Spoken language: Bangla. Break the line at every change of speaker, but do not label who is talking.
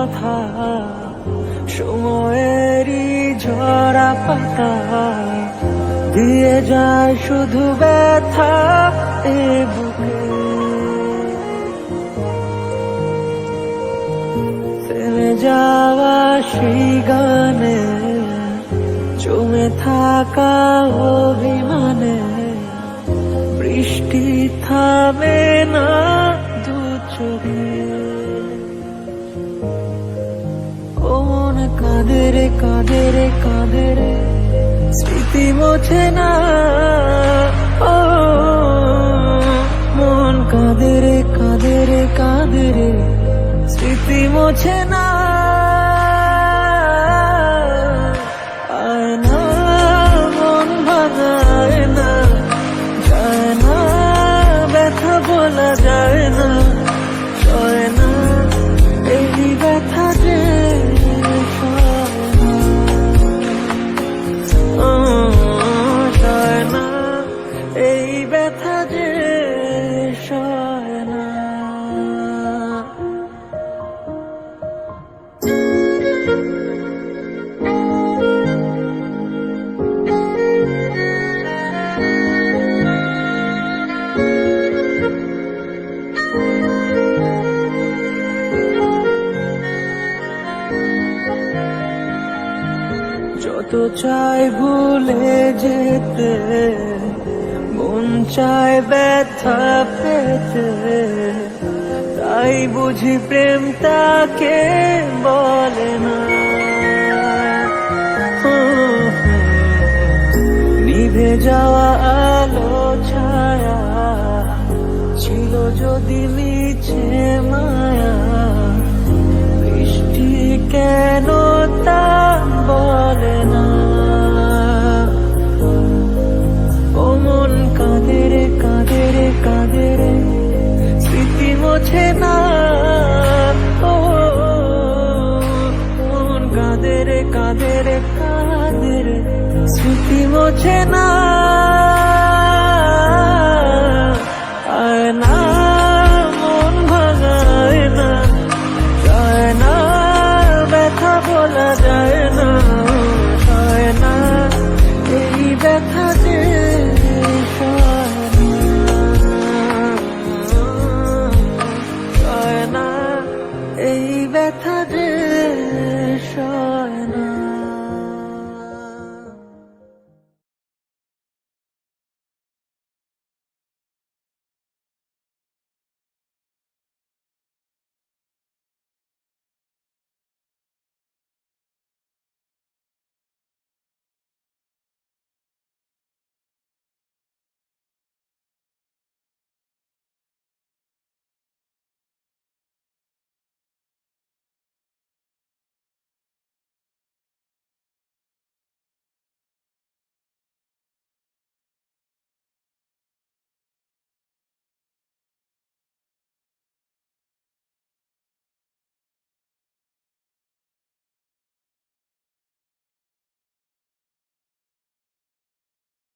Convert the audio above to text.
কথা, সময়েরই ঝরা পাতা দিয়ে যায় শুধু ব্যথা এ বুকে। থেমে যাওয়া সেই গানে জমে থাকা অভিমানে বৃষ্টি থামে না দু চোখে। ও মন কাঁদে রে কাঁদে রে কাঁদে রে, স্মৃতি মোছে না। ও মন কাঁদে রে কাঁদে রে কাঁদে রে, স্মৃতি মোছে না। আয় না মন ভাঙায় না, যায় না ব্যথা বলা যায় না, সয় না এই ব্যথা যে সয় না, এই ব্যথা যে সয় না। যত চাই ভুলে যেতে, মন চায় ব্যথা পেতে, তাই বুঝি প্রেম তাকে বলে না। নিভে যাওয়া আলো ছায়া ছিল যদি মিছে মায়া, বৃষ্টি কেন তা বলে না। ও মন কাঁদে রে কাঁদে রে কাঁদে রে, স্মৃতি মোছে না। ও মন কাঁদে রে কাঁদে রে কাঁদে রে, স্মৃতি মোছে না।